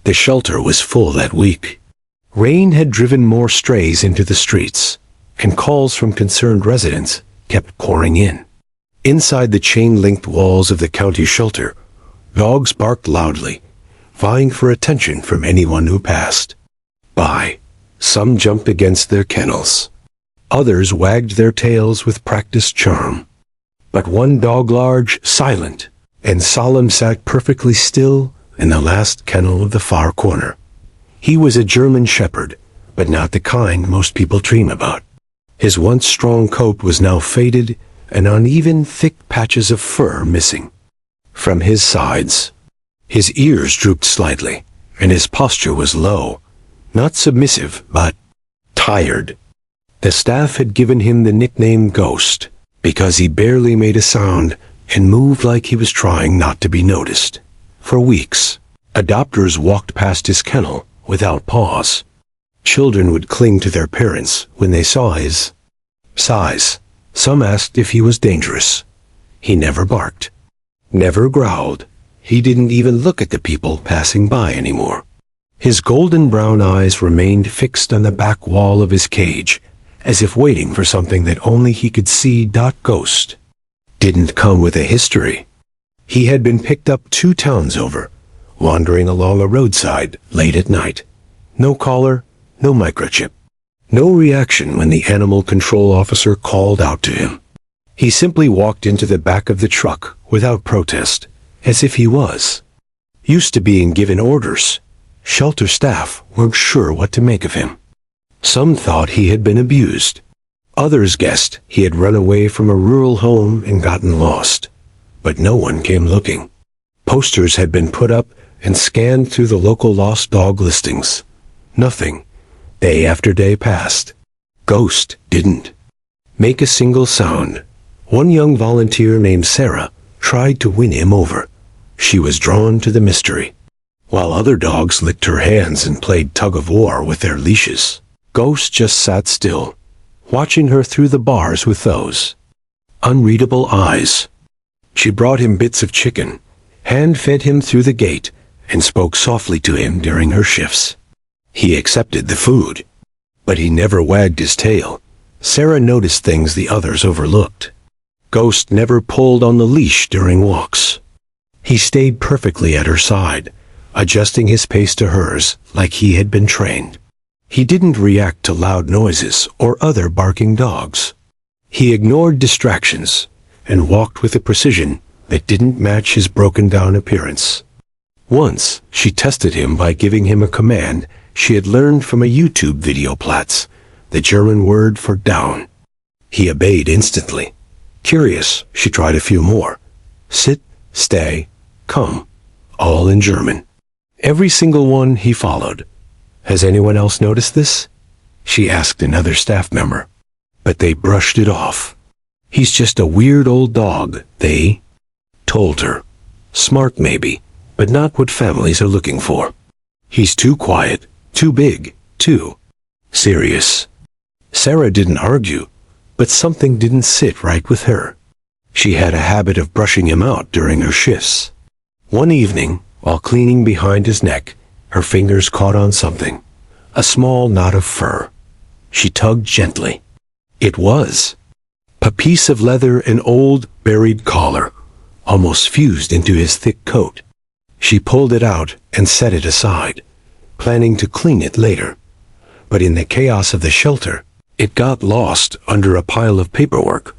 The shelter was full that week. Rain had driven more strays into the streets, and calls from concerned residents kept pouring in. Inside the chain-linked walls of the county shelter, dogs barked loudly, vying for attention from anyone who passed by. Some jumped against their kennels. Others wagged their tails with practiced charm. But one dog, large, silent, and solemn, sat perfectly still in the last kennel of the far corner. He was a German shepherd, but not the kind most people dream about. His once strong coat was now faded, and uneven, thick patches of fur missing. From his sides, his ears drooped slightly, and his posture was low, not submissive, but tired. The staff had given him the nickname Ghost, because he barely made a sound and moved like he was trying not to be noticed. For weeks, adopters walked past his kennel without pause. Children would cling to their parents when they saw his size. Some asked if he was dangerous. He never barked, never growled. He didn't even look at the people passing by anymore. His golden brown eyes remained fixed on the back wall of his cage, as if waiting for something that only he could see. Ghost didn't come with a history. He had been picked up 2 towns over, wandering along a roadside late at night. No collar, no microchip. No reaction when the animal control officer called out to him. He simply walked into the back of the truck without protest, as if he was used to being given orders. Shelter staff weren't sure what to make of him. Some thought he had been abused. Others guessed he had run away from a rural home and gotten lost. But no one came looking. Posters had been put up and scanned through the local lost dog listings. Nothing. Day after day passed. Ghost didn't make a single sound. One young volunteer named Sarah tried to win him over. She was drawn to the mystery. While other dogs licked her hands and played tug-of-war with their leashes, Ghost just sat still, watching her through the bars with those unreadable eyes. She brought him bits of chicken, hand-fed him through the gate, and spoke softly to him during her shifts. He accepted the food, but he never wagged his tail. Sarah noticed things the others overlooked. Ghost never pulled on the leash during walks. He stayed perfectly at her side, adjusting his pace to hers like he had been trained. He didn't react to loud noises or other barking dogs. He ignored distractions and walked with a precision that didn't match his broken-down appearance. Once, she tested him by giving him a command she had learned from a YouTube video, Platz, the German word for down. He obeyed instantly. Curious, she tried a few more. Sit, stay, come, all in German. Every single one he followed. Has anyone else noticed this? She asked another staff member. But they brushed it off. He's just a weird old dog, they told her. Smart maybe, but not what families are looking for. He's too quiet, too big, too serious. Sarah didn't argue, but something didn't sit right with her. She had a habit of brushing him out during her shifts. One evening, while cleaning behind his neck, her fingers caught on something, a small knot of fur. She tugged gently. It was a piece of leather, an old, buried collar, almost fused into his thick coat. She pulled it out and set it aside, planning to clean it later. But in the chaos of the shelter, it got lost under a pile of paperwork.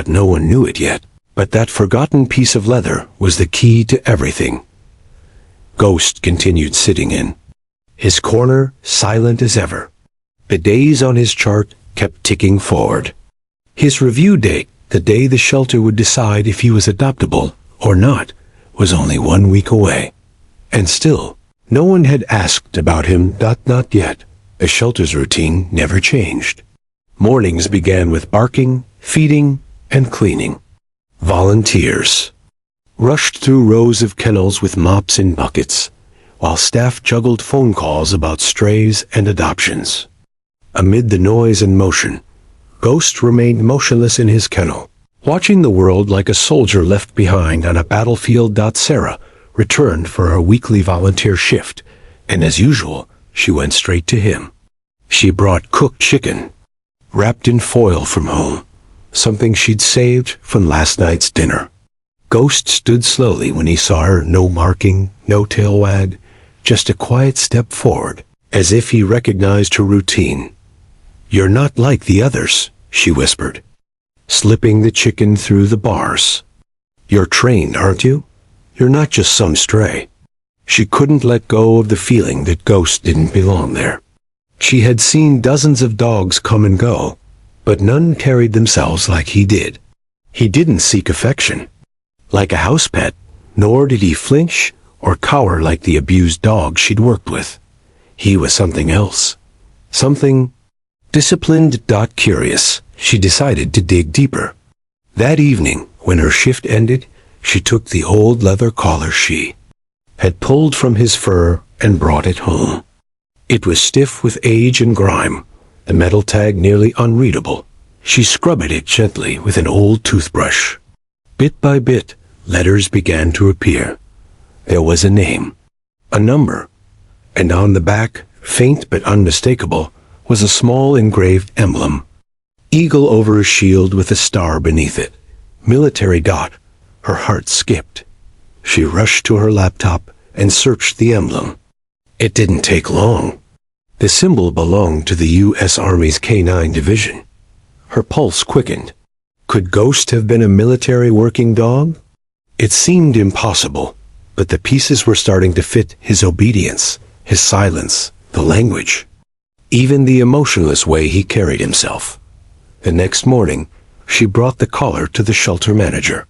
No one knew it yet, but that forgotten piece of leather was the key to everything. Ghost continued sitting in his corner, silent as ever. The days on his chart kept ticking forward. His review date, the day the shelter would decide if he was adoptable or not, was only 1 week away. And still, no one had asked about him. Not yet. The shelter's routine never changed. Mornings began with barking, feeding, and cleaning. Volunteers rushed through rows of kennels with mops and buckets, while staff juggled phone calls about strays and adoptions. Amid the noise and motion, Ghost remained motionless in his kennel, watching the world like a soldier left behind on a battlefield. Sarah returned for her weekly volunteer shift, and as usual, she went straight to him. She brought cooked chicken, wrapped in foil from home, something she'd saved from last night's dinner. Ghost stood slowly when he saw her, no marking, no tail wag, just a quiet step forward, as if he recognized her routine. "You're not like the others," she whispered, slipping the chicken through the bars. "You're trained, aren't you? You're not just some stray." She couldn't let go of the feeling that Ghost didn't belong there. She had seen dozens of dogs come and go, but none carried themselves like he did. He didn't seek affection like a house pet, nor did he flinch or cower like the abused dog she'd worked with. He was something else. Something disciplined. Curious, she decided to dig deeper. That evening, when her shift ended, she took the old leather collar she had pulled from his fur and brought it home. It was stiff with age and grime, the metal tag nearly unreadable. She scrubbed it gently with an old toothbrush. Bit by bit, letters began to appear. There was a name, a number, and on the back, faint but unmistakable, was a small engraved emblem. Eagle over a shield with a star beneath it. Military dot. Her heart skipped. She rushed to her laptop and searched the emblem. It didn't take long. The symbol belonged to the U.S. Army's K-9 division. Her pulse quickened. Could Ghost have been a military working dog? It seemed impossible, but the pieces were starting to fit: his obedience, his silence, the language, even the emotionless way he carried himself. The next morning, she brought the collar to the shelter manager.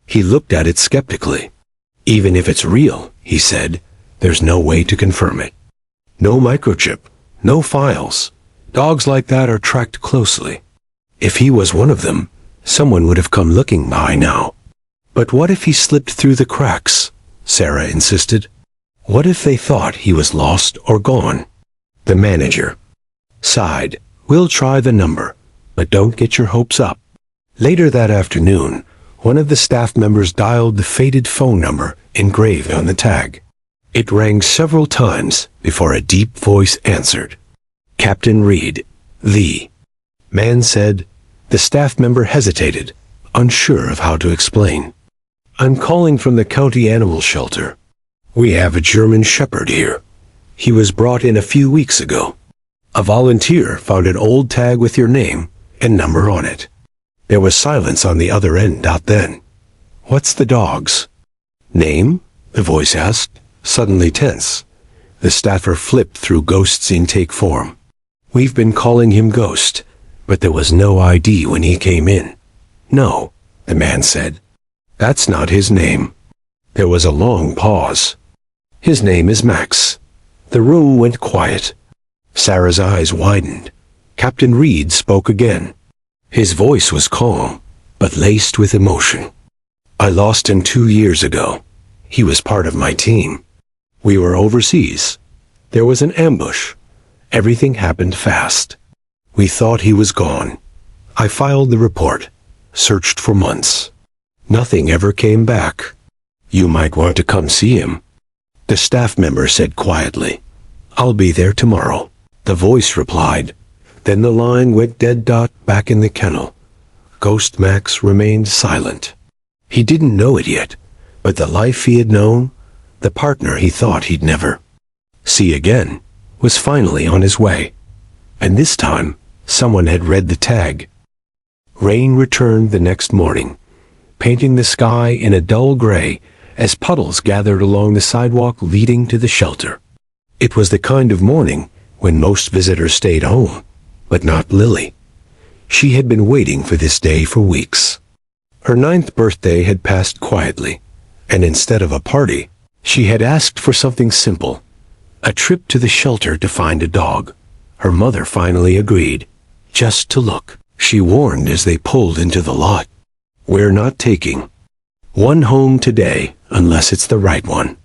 He looked at it skeptically. "Even if it's real," he said, "there's no way to confirm it. No microchip, no files. Dogs like that are tracked closely. If he was one of them, someone would have come looking by now." "But what if he slipped through the cracks?" Sarah insisted. "What if they thought he was lost or gone?" The manager sighed. "We'll try the number, but don't get your hopes up." Later that afternoon, one of the staff members dialed the faded phone number engraved on the tag. It rang several times before a deep voice answered. "Captain Reed, the man said." The staff member hesitated, unsure of how to explain. "I'm calling from the county animal shelter. We have a German Shepherd here. He was brought in a few weeks ago. A volunteer found an old tag with your name and number on it." There was silence on the other end. Then, "What's the dog's name?" the voice asked, suddenly tense. The staffer flipped through Ghost's intake form. "We've been calling him Ghost, but there was no ID when he came in." "No," the man said. "That's not his name." There was a long pause. "His name is Max." The room went quiet. Sarah's eyes widened. Captain Reed spoke again. His voice was calm, but laced with emotion. "I lost him 2 years ago. He was part of my team. We were overseas. There was an ambush. Everything happened fast. We thought he was gone. I filed the report, searched for months. Nothing ever came back. You might want to come see him." The staff member said quietly, "I'll be there tomorrow." The voice replied. Then the line went dead. Back in the kennel, Ghost Max remained silent. He didn't know it yet, but the life he had known, the partner he thought he'd never see again, was finally on his way. And this time, someone had read the tag. Rain returned the next morning, painting the sky in a dull gray as puddles gathered along the sidewalk leading to the shelter. It was the kind of morning when most visitors stayed home, but not Lily. She had been waiting for this day for weeks. Her 9th birthday had passed quietly, and instead of a party, she had asked for something simple: a trip to the shelter to find a dog. Her mother finally agreed, just to look. She warned as they pulled into the lot, "We're not taking one home today unless it's the right one."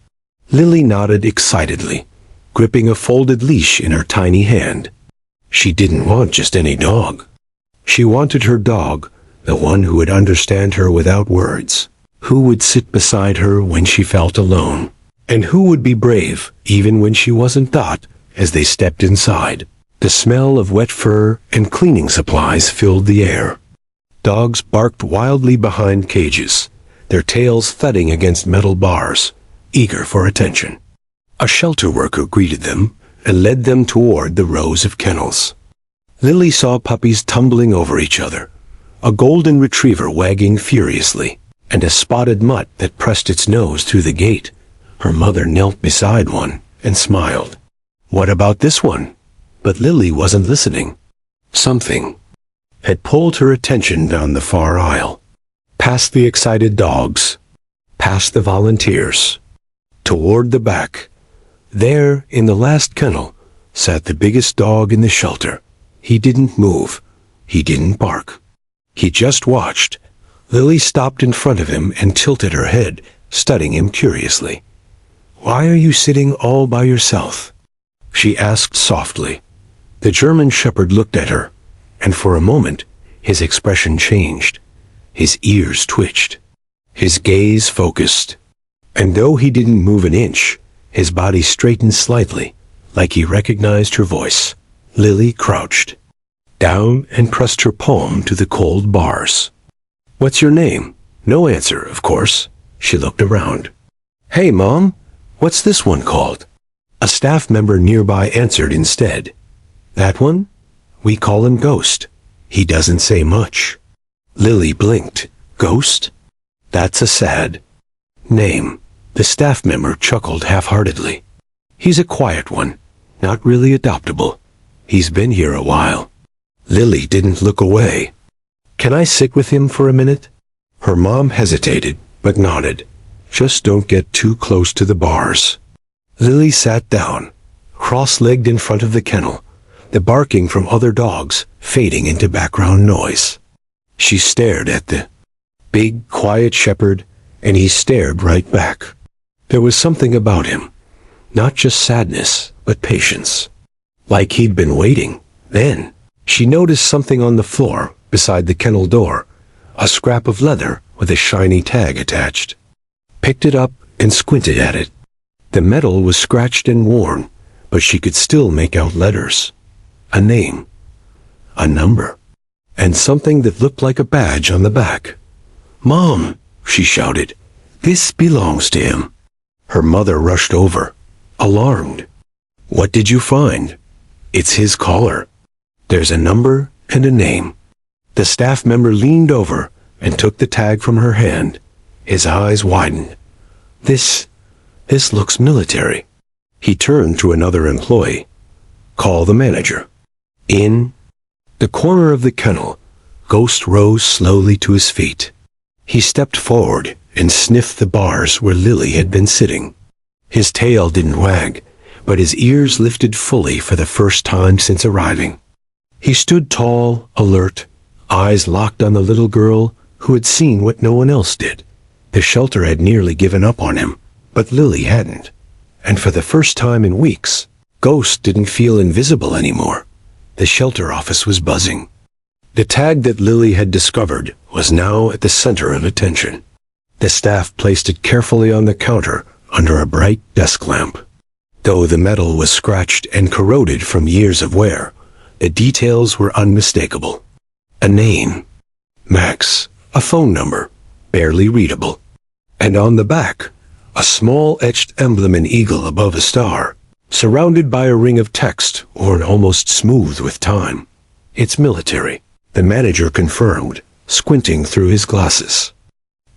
Lily nodded excitedly, gripping a folded leash in her tiny hand. She didn't want just any dog. She wanted her dog, the one who would understand her without words, who would sit beside her when she felt alone. And who would be brave, even when she wasn't thought, as they stepped inside? The smell of wet fur and cleaning supplies filled the air. Dogs barked wildly behind cages, their tails thudding against metal bars, eager for attention. A shelter worker greeted them and led them toward the rows of kennels. Lily saw puppies tumbling over each other, a golden retriever wagging furiously, and a spotted mutt that pressed its nose through the gate. Her mother knelt beside one and smiled. What about this one? But Lily wasn't listening. Something had pulled her attention down the far aisle, past the excited dogs, past the volunteers, toward the back. There, in the last kennel, sat the biggest dog in the shelter. He didn't move. He didn't bark. He just watched. Lily stopped in front of him and tilted her head, studying him curiously. "Why are you sitting all by yourself?" she asked softly. The German shepherd looked at her, and for a moment his expression changed. His ears twitched. His gaze focused. And though he didn't move an inch, his body straightened slightly, like he recognized her voice. Lily crouched down and pressed her palm to the cold bars. "What's your name?" No answer, of course. She looked around. "Hey, Mom, what's this one called?" A staff member nearby answered instead. "That one? We call him Ghost. He doesn't say much." Lily blinked. Ghost? That's a sad name. The staff member chuckled half-heartedly. "He's a quiet one, not really adoptable. He's been here a while." Lily didn't look away. "Can I sit with him for a minute?" Her mom hesitated, but nodded. "Just don't get too close to the bars." Lily sat down, cross-legged in front of the kennel, the barking from other dogs fading into background noise. She stared at the big, quiet shepherd, and he stared right back. There was something about him, not just sadness, but patience. Like he'd been waiting. Then, she noticed something on the floor beside the kennel door, a scrap of leather with a shiny tag attached. Picked it up and squinted at it. The metal was scratched and worn, but she could still make out letters. A name. A number. And something that looked like a badge on the back. "Mom," she shouted, "this belongs to him." Her mother rushed over, alarmed. "What did you find?" "It's his collar. There's a number and a name." The staff member leaned over and took the tag from her hand. His eyes widened. This looks military." He turned to another employee. "Call the manager." In the corner of the kennel, Ghost rose slowly to his feet. He stepped forward and sniffed the bars where Lily had been sitting. His tail didn't wag, but his ears lifted fully for the first time since arriving. He stood tall, alert, eyes locked on the little girl who had seen what no one else did. The shelter had nearly given up on him, but Lily hadn't. And for the first time in weeks, Ghost didn't feel invisible anymore. The shelter office was buzzing. The tag that Lily had discovered was now at the center of attention. The staff placed it carefully on the counter under a bright desk lamp. Though the metal was scratched and corroded from years of wear, the details were unmistakable. A name, Max, a phone number, barely readable. And on the back, a small etched emblem in eagle above a star, surrounded by a ring of text worn almost smooth with time. "It's military," the manager confirmed, squinting through his glasses.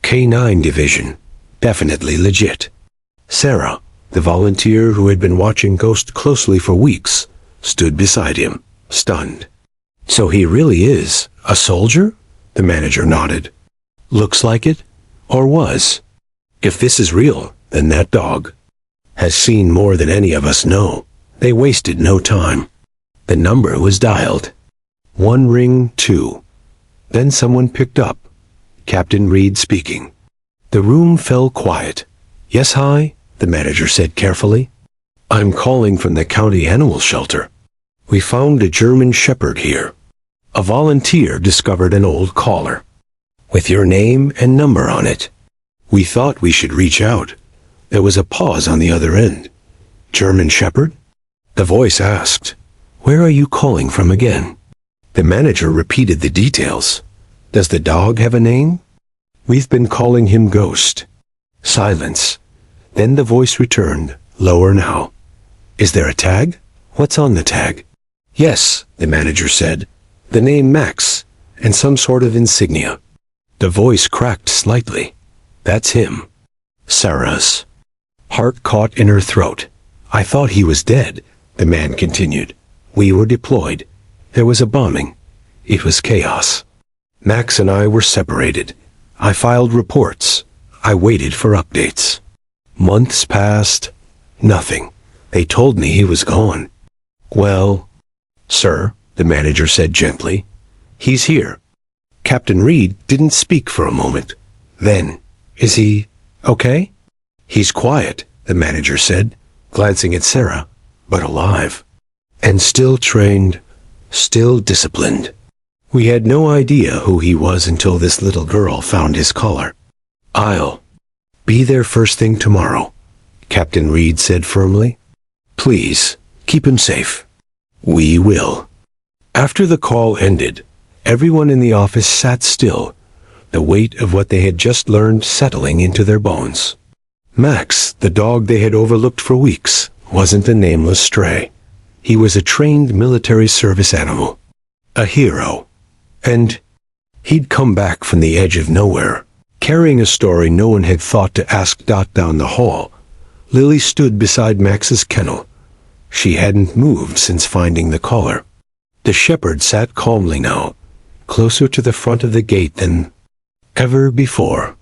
"K9 division, definitely legit." Sarah, the volunteer who had been watching Ghost closely for weeks, stood beside him, stunned. "So he really is a soldier?" The manager nodded. "Looks like it, or was. If this is real, then that dog has seen more than any of us know." They wasted no time. The number was dialed. One ring, two. Then someone picked up. Captain Reed speaking. The room fell quiet. "Yes, hi," the manager said carefully. "I'm calling from the county animal shelter. We found a German shepherd here. A volunteer discovered an old collar with your name and number on it. We thought we should reach out. There was a pause on the other end. German Shepherd? The voice asked. Where are you calling from again? The manager repeated the details. Does the dog have a name? We've been calling him Ghost. Silence. Then the voice returned, lower now. Is there a tag? What's on the tag? Yes, the manager said. The name Max, and some sort of insignia. The voice cracked slightly. That's him. Sarah's heart caught in her throat. I thought he was dead, the man continued. We were deployed. There was a bombing. It was chaos. Max and I were separated. I filed reports. I waited for updates. Months passed. Nothing. They told me he was gone. Well, sir, the manager said gently. He's here. Captain Reed didn't speak for a moment. Then, is he okay? He's quiet, the manager said, glancing at Sarah, but alive. And still trained, still disciplined. We had no idea who he was until this little girl found his collar. I'll be there first thing tomorrow, Captain Reed said firmly. Please, keep him safe. We will. After the call ended, everyone in the office sat still, the weight of what they had just learned settling into their bones. Max, the dog they had overlooked for weeks, wasn't a nameless stray. He was a trained military service animal. A hero. And he'd come back from the edge of nowhere, carrying a story no one had thought to ask. Down the hall, Lily stood beside Max's kennel. She hadn't moved since finding the collar. The shepherd sat calmly now, closer to the front of the gate than ever before.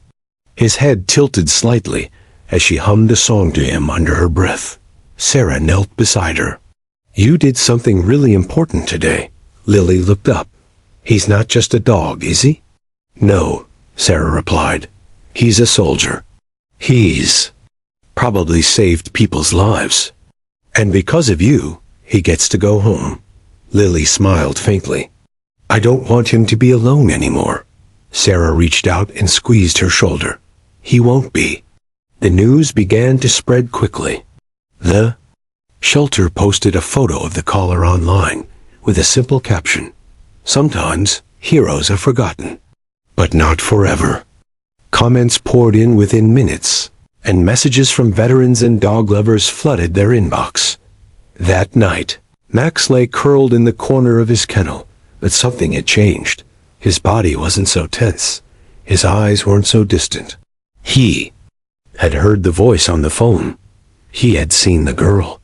His head tilted slightly as she hummed a song to him under her breath. Sarah knelt beside her. You did something really important today. Lily looked up. He's not just a dog, is he? No, Sarah replied. He's a soldier. He's probably saved people's lives. And because of you, he gets to go home. Lily smiled faintly. I don't want him to be alone anymore. Sarah reached out and squeezed her shoulder. He won't be. The news began to spread quickly. The shelter posted a photo of the collar online with a simple caption. Sometimes heroes are forgotten, but not forever. Comments poured in within minutes, and messages from veterans and dog lovers flooded their inbox. That night, Max lay curled in the corner of his kennel, but something had changed. His body wasn't so tense. His eyes weren't so distant. He had heard the voice on the phone. He had seen the girl.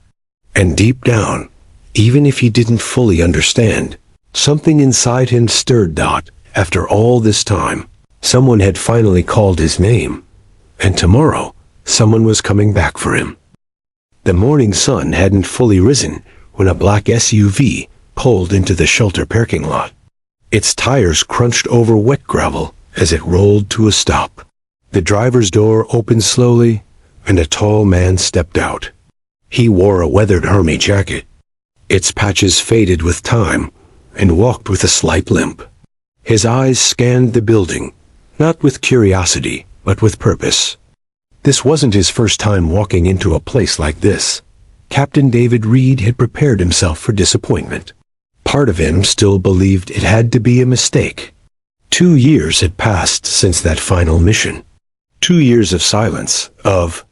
And deep down, even if he didn't fully understand, something inside him stirred. After all this time, someone had finally called his name. And tomorrow, someone was coming back for him. The morning sun hadn't fully risen when a black SUV pulled into the shelter parking lot. Its tires crunched over wet gravel as it rolled to a stop. The driver's door opened slowly, and a tall man stepped out. He wore a weathered army jacket. Its patches faded with time, and walked with a slight limp. His eyes scanned the building, not with curiosity, but with purpose. This wasn't his first time walking into a place like this. Captain David Reed had prepared himself for disappointment. Part of him still believed it had to be a mistake. 2 years had passed since that final mission. 2 years of silence, of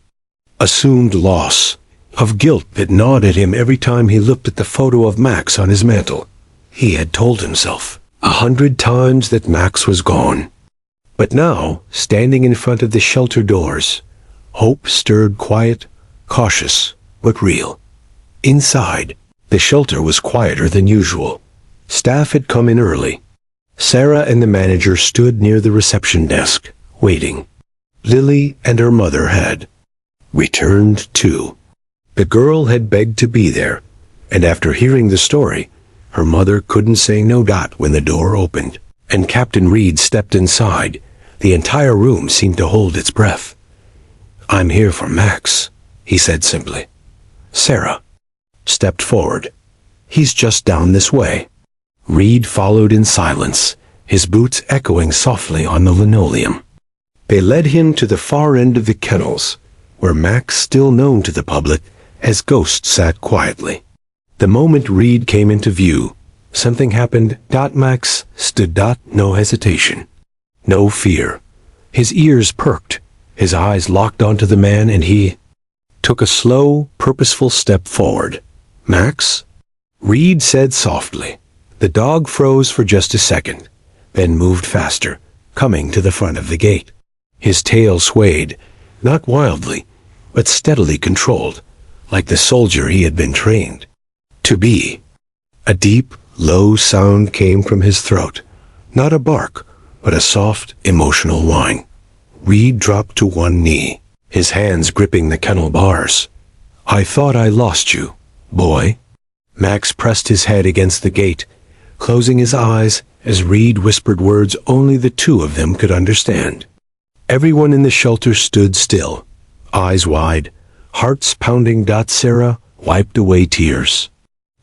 assumed loss, of guilt that gnawed at him every time he looked at the photo of Max on his mantle. He had told himself 100 times that Max was gone. But now, standing in front of the shelter doors, hope stirred, quiet, cautious, but real. Inside, the shelter was quieter than usual. Staff had come in early. Sarah and the manager stood near the reception desk, waiting. Lily and her mother had returned too. The girl had begged to be there, and after hearing the story, her mother couldn't say no. When the door opened, and Captain Reed stepped inside, the entire room seemed to hold its breath. I'm here for Max, he said simply. Sarah stepped forward. He's just down this way. Reed followed in silence, his boots echoing softly on the linoleum. They led him to the far end of the kennels, where Max, still known to the public as Ghost, sat quietly. The moment Reed came into view, something happened. Max stood. No hesitation. No fear. His ears perked, his eyes locked onto the man, and he took a slow, purposeful step forward. "Max?" Reed said softly. The dog froze for just a second, then moved faster, coming to the front of the gate. His tail swayed, not wildly, but steadily controlled, like the soldier he had been trained to be. A deep, low sound came from his throat, not a bark, but a soft, emotional whine. Reed dropped to one knee, his hands gripping the kennel bars. "I thought I lost you, boy." Max pressed his head against the gate, closing his eyes as Reed whispered words only the two of them could understand. Everyone in the shelter stood still, eyes wide, hearts pounding. Sarah wiped away tears.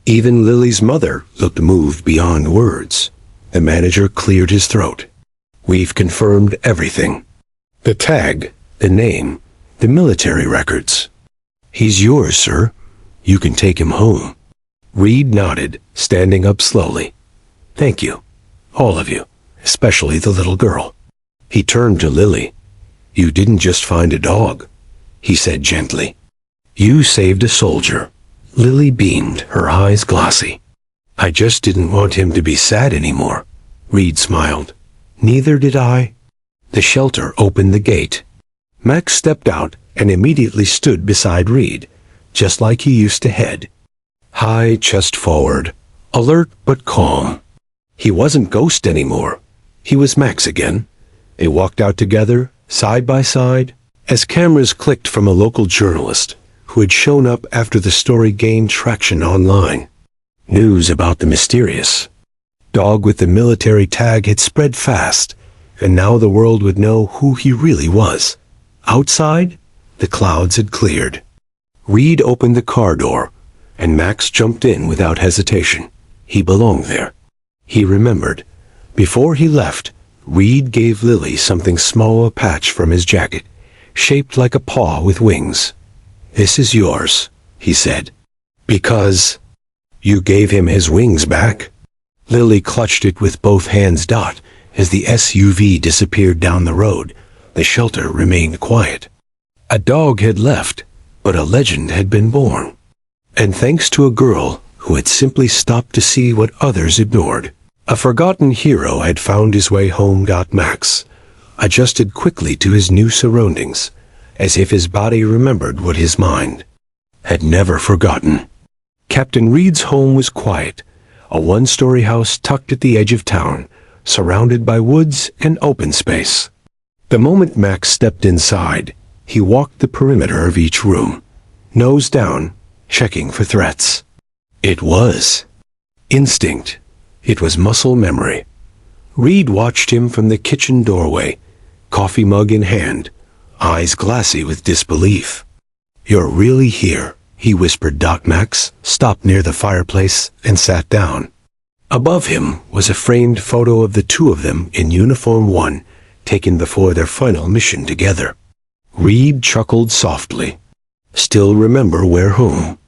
Even Lily's mother looked moved beyond words. The manager cleared his throat. "We've confirmed everything. The tag, the name, the military records. He's yours, sir. You can take him home." Reed nodded, standing up slowly. "Thank you, all of you, especially the little girl." He turned to Lily. "You didn't just find a dog," he said gently. "You saved a soldier." Lily beamed, her eyes glossy. "I just didn't want him to be sad anymore." Reed smiled. "Neither did I." The shelter opened the gate. Max stepped out and immediately stood beside Reed, just like he used to head. High, chest forward, alert but calm. He wasn't Ghost anymore. He was Max again. They walked out together, side by side, as cameras clicked from a local journalist who had shown up after the story gained traction online. News about the mysterious dog with the military tag had spread fast, and now the world would know who he really was. Outside, the clouds had cleared. Reed opened the car door, and Max jumped in without hesitation. He belonged there. He remembered. Before he left, Reed gave Lily something small, a patch from his jacket, shaped like a paw with wings. "This is yours," he said. "Because you gave him his wings back." Lily clutched it with both hands. As the SUV disappeared down the road, the shelter remained quiet. A dog had left, but a legend had been born. And thanks to a girl who had simply stopped to see what others ignored, a forgotten hero had found his way home. Max adjusted quickly to his new surroundings, as if his body remembered what his mind had never forgotten. Captain Reed's home was quiet, a one-story house tucked at the edge of town, surrounded by woods and open space. The moment Max stepped inside, he walked the perimeter of each room, nose down, checking for threats. It was instinct. It was muscle memory. Reed watched him from the kitchen doorway, coffee mug in hand, eyes glassy with disbelief. "You're really here," he whispered. Max stopped near the fireplace and sat down. Above him was a framed photo of the two of them in uniform, one taken before their final mission together. Reed chuckled softly. "Still remember where home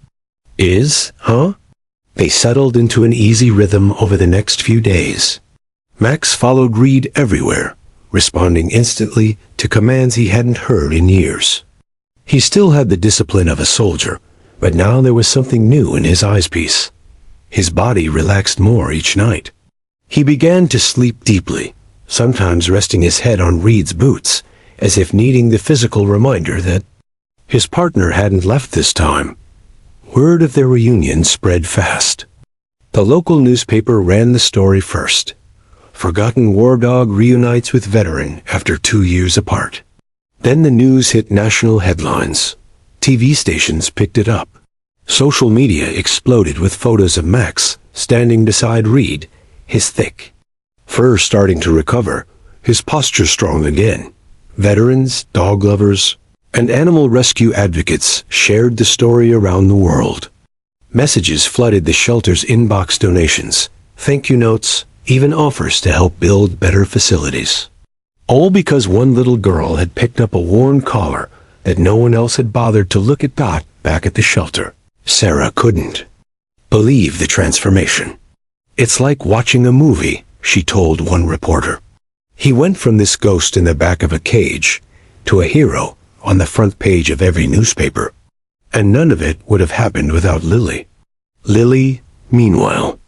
is, huh?" They settled into an easy rhythm over the next few days. Max followed Reed everywhere, responding instantly to commands he hadn't heard in years. He still had the discipline of a soldier, but now there was something new in his eyepiece. His body relaxed more each night. He began to sleep deeply, sometimes resting his head on Reed's boots, as if needing the physical reminder that his partner hadn't left this time. Word of their reunion spread fast. The local newspaper ran the story first. Forgotten war dog reunites with veteran after 2 years apart. Then the news hit national headlines. TV stations picked it up. Social media exploded with photos of Max standing beside Reed, his thick fur starting to recover, his posture strong again. Veterans, dog lovers, and animal rescue advocates shared the story around the world. Messages flooded the shelter's inbox, donations, thank you notes, even offers to help build better facilities. All because one little girl had picked up a worn collar that no one else had bothered to look at Dot back at the shelter. Sarah couldn't believe the transformation. "It's like watching a movie," she told one reporter. He went from this ghost in the back of a cage to a hero on the front page of every newspaper. And none of it would have happened without Lily. Lily, meanwhile,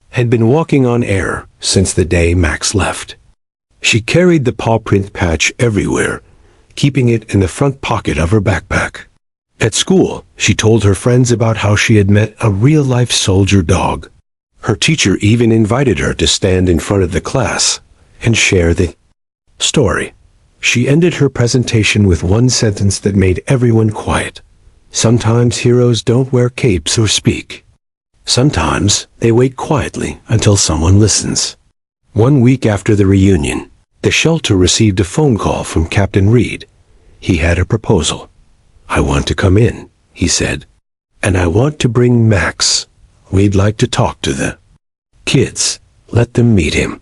had been walking on air since the day Max left. She carried the paw print patch everywhere, keeping it in the front pocket of her backpack. At school, she told her friends about how she had met a real-life soldier dog. Her teacher even invited her to stand in front of the class and share the story. She ended her presentation with one sentence that made everyone quiet. "Sometimes heroes don't wear capes or speak. Sometimes they wait quietly until someone listens." 1 week after the reunion, the shelter received a phone call from Captain Reed. He had a proposal. "I want to come in," he said, "and I want to bring Max. We'd like to talk to the kids. Let them meet him.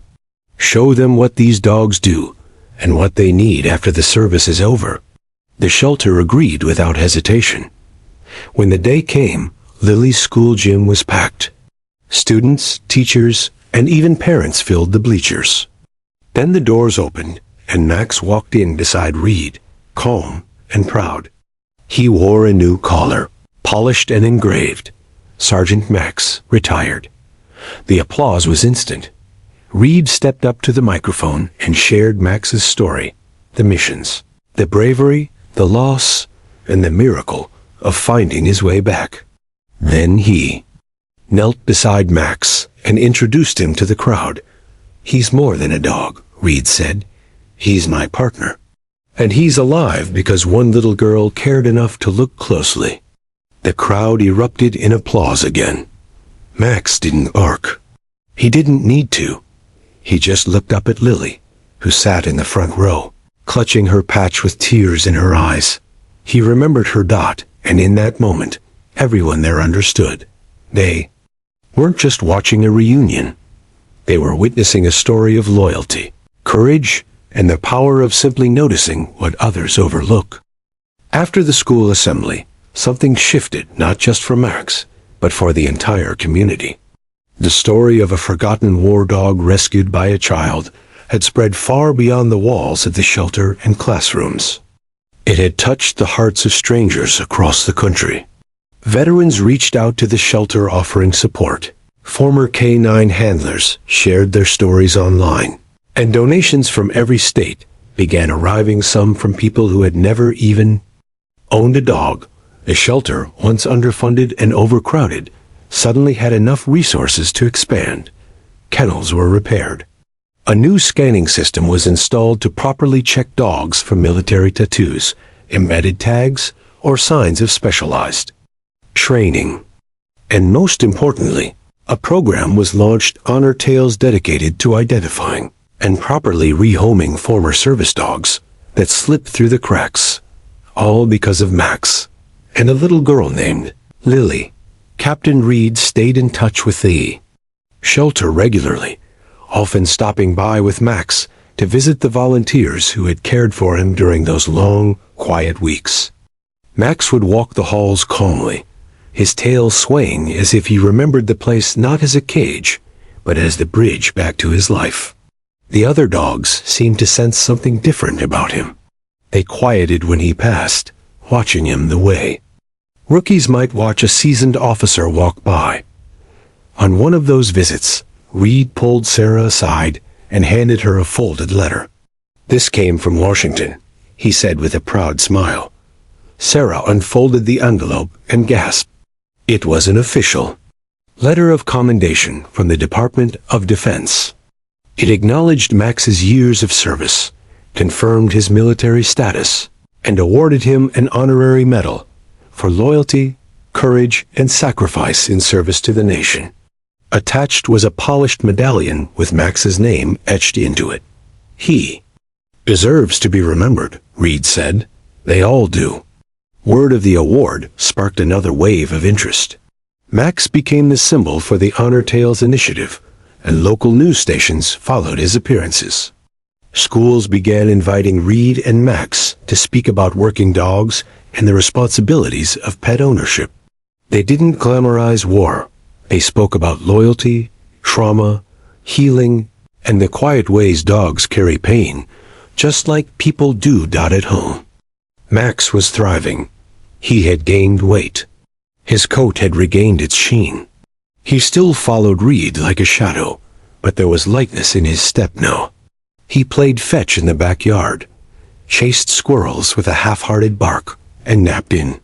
Show them what these dogs do and what they need after the service is over." The shelter agreed without hesitation. When the day came, Lily's school gym was packed. Students, teachers, and even parents filled the bleachers. Then the doors opened, and Max walked in beside Reed, calm and proud. He wore a new collar, polished and engraved. Sergeant Max, retired. The applause was instant. Reed stepped up to the microphone and shared Max's story, the missions, the bravery, the loss, and the miracle of finding his way back. Then he knelt beside Max and introduced him to the crowd. "He's more than a dog," Reed said. "He's my partner. And he's alive because one little girl cared enough to look closely." The crowd erupted in applause again. Max didn't bark. He didn't need to. He just looked up at Lily, who sat in the front row, clutching her patch with tears in her eyes. He remembered her Dot, and in that moment, everyone there understood. They weren't just watching a reunion. They were witnessing a story of loyalty, courage, and the power of simply noticing what others overlook. After the school assembly, something shifted not just for Max, but for the entire community. The story of a forgotten war dog rescued by a child had spread far beyond the walls of the shelter and classrooms. It had touched the hearts of strangers across the country. Veterans reached out to the shelter offering support. Former K-9 handlers shared their stories online, and donations from every state began arriving, some from people who had never even owned a dog. The shelter, once underfunded and overcrowded, suddenly had enough resources to expand. Kennels were repaired. A new scanning system was installed to properly check dogs for military tattoos, embedded tags, or signs of specialized training. And most importantly, a program was launched, Honor Tales, dedicated to identifying and properly rehoming former service dogs that slipped through the cracks, all because of Max and a little girl named Lily. Captain Reed stayed in touch with the shelter regularly, often stopping by with Max to visit the volunteers who had cared for him during those long, quiet weeks. Max would walk the halls calmly, his tail swaying as if he remembered the place not as a cage, but as the bridge back to his life. The other dogs seemed to sense something different about him. They quieted when he passed, watching him the way rookies might watch a seasoned officer walk by. On one of those visits, Reed pulled Sarah aside and handed her a folded letter. "This came from Washington," he said with a proud smile. Sarah unfolded the envelope and gasped. It was an official letter of commendation from the Department of Defense. It acknowledged Max's years of service, confirmed his military status, and awarded him an honorary medal for loyalty, courage, and sacrifice in service to the nation. Attached was a polished medallion with Max's name etched into it. "He deserves to be remembered," Reed said. "They all do." Word of the award sparked another wave of interest. Max became the symbol for the Honor Tales initiative, and local news stations followed his appearances. Schools began inviting Reed and Max to speak about working dogs and the responsibilities of pet ownership. They didn't glamorize war. They spoke about loyalty, trauma, healing, and the quiet ways dogs carry pain, just like people do at home. Max was thriving. He had gained weight. His coat had regained its sheen. He still followed Reed like a shadow, but there was lightness in his step now. He played fetch in the backyard, chased squirrels with a half-hearted bark, and napped in.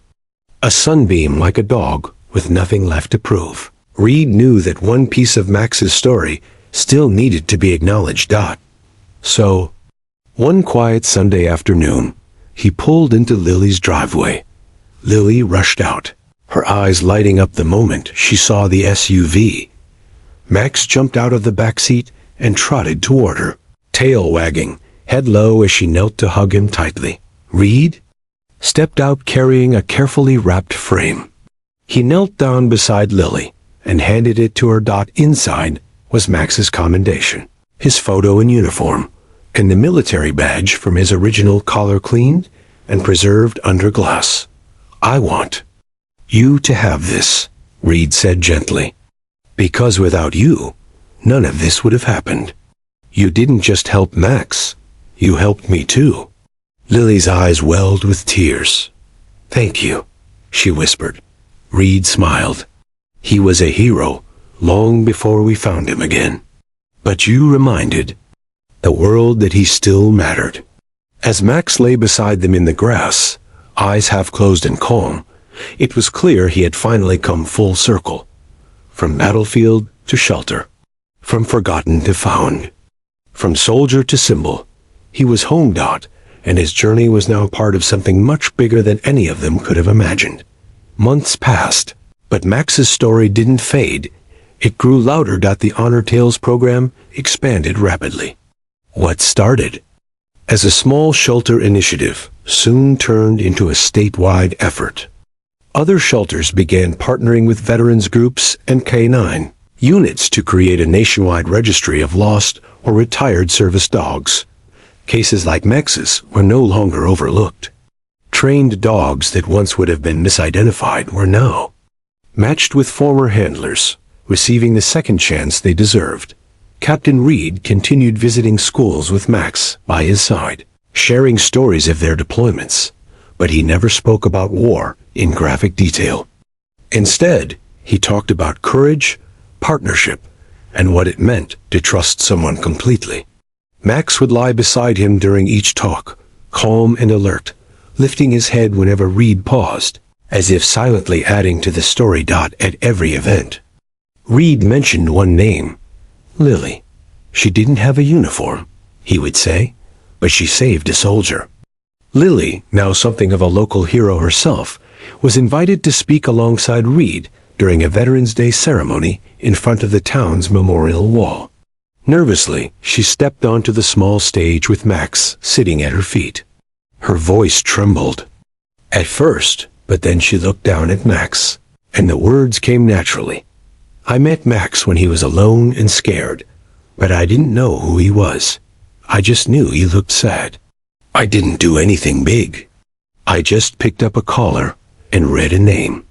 A sunbeam like a dog with nothing left to prove. Reed knew that one piece of Max's story still needed to be acknowledged. So, one quiet Sunday afternoon, he pulled into Lily's driveway. Lily rushed out, her eyes lighting up the moment she saw the SUV. Max jumped out of the back seat and trotted toward her, tail wagging, head low as she knelt to hug him tightly. Reed stepped out carrying a carefully wrapped frame. He knelt down beside Lily and handed it to her. Inside was Max's commendation, his photo in uniform, and the military badge from his original collar cleaned and preserved under glass. "I want you to have this," Reed said gently. "Because without you, none of this would have happened. You didn't just help Max, you helped me too." Lily's eyes welled with tears. "Thank you," she whispered. Reed smiled. "He was a hero long before we found him again. But you reminded the world that he still mattered." As Max lay beside them in the grass, eyes half closed and calm, it was clear he had finally come full circle. From battlefield to shelter, from forgotten to found, from soldier to symbol, he was home. And his journey was now part of something much bigger than any of them could have imagined. Months passed, but Max's story didn't fade. It grew louder. The Honor Tales program expanded rapidly. What started as a small shelter initiative soon turned into a statewide effort. Other shelters began partnering with veterans groups and K9 units to create a nationwide registry of lost or retired service dogs. Cases like Max's were no longer overlooked. Trained dogs that once would have been misidentified were now matched with former handlers, receiving the second chance they deserved. Captain Reed continued visiting schools with Max by his side, sharing stories of their deployments, but he never spoke about war in graphic detail. Instead, he talked about courage, partnership, and what it meant to trust someone completely. Max would lie beside him during each talk, calm and alert, lifting his head whenever Reed paused, as if silently adding to the story. At every event, Reed mentioned one name, Lily. She didn't have a uniform, he would say, but she saved a soldier. Lily, now something of a local hero herself, was invited to speak alongside Reed during a Veterans Day ceremony in front of the town's memorial wall. Nervously, she stepped onto the small stage with Max sitting at her feet. Her voice trembled at first, but then she looked down at Max, and the words came naturally. "I met Max when he was alone and scared, but I didn't know who he was. I just knew he looked sad. I didn't do anything big. I just picked up a collar and read a name.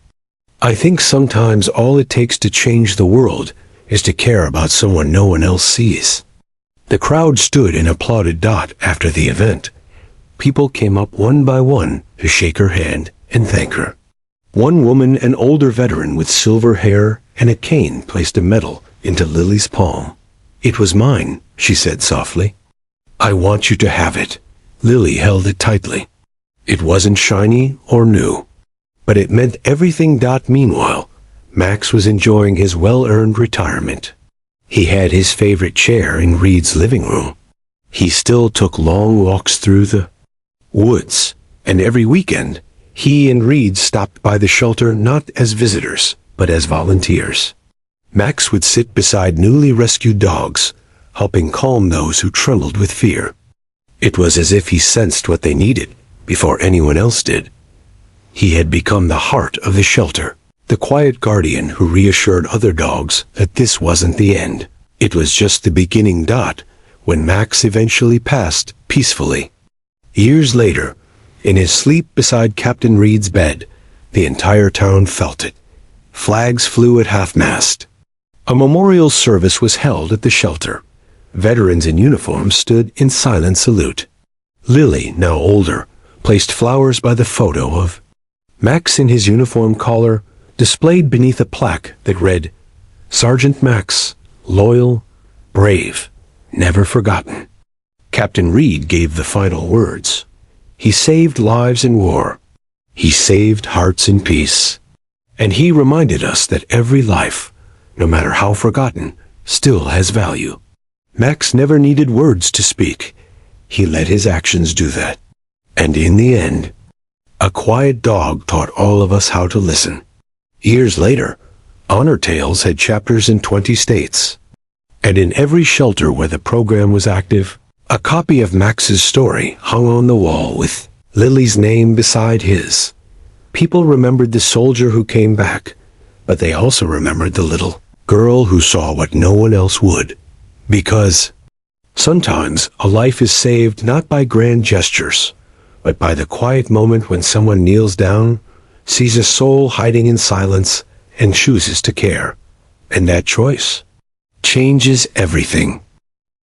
I think sometimes all it takes to change the world is to care about someone no one else sees." The crowd stood and applauded. After the event, people came up one by one to shake her hand and thank her. One woman, an older veteran with silver hair and a cane, placed a medal into Lily's palm. "It was mine," she said softly. "I want you to have it." Lily held it tightly. It wasn't shiny or new, but it meant everything. Meanwhile, Max was enjoying his well-earned retirement. He had his favorite chair in Reed's living room. He still took long walks through the woods, and every weekend, he and Reed stopped by the shelter not as visitors, but as volunteers. Max would sit beside newly rescued dogs, helping calm those who trembled with fear. It was as if he sensed what they needed before anyone else did. He had become the heart of the shelter, the quiet guardian who reassured other dogs that this wasn't the end. It was just the beginning. when Max eventually passed peacefully. Years later, in his sleep beside Captain Reed's bed, the entire town felt it. Flags flew at half-mast. A memorial service was held at the shelter. Veterans in uniform stood in silent salute. Lily, now older, placed flowers by the photo of Max in his uniform collar, displayed beneath a plaque that read, "Sergeant Max, loyal, brave, never forgotten." Captain Reed gave the final words. He saved lives in war. He saved hearts in peace. And he reminded us that every life, no matter how forgotten, still has value. Max never needed words to speak. He let his actions do that. And in the end, a quiet dog taught all of us how to listen. Years later, Honor Tales had chapters in 20 states. And in every shelter where the program was active, a copy of Max's story hung on the wall with Lily's name beside his. People remembered the soldier who came back, but they also remembered the little girl who saw what no one else would. Because sometimes a life is saved not by grand gestures, but by the quiet moment when someone kneels down, sees a soul hiding in silence, and chooses to care. And that choice changes everything.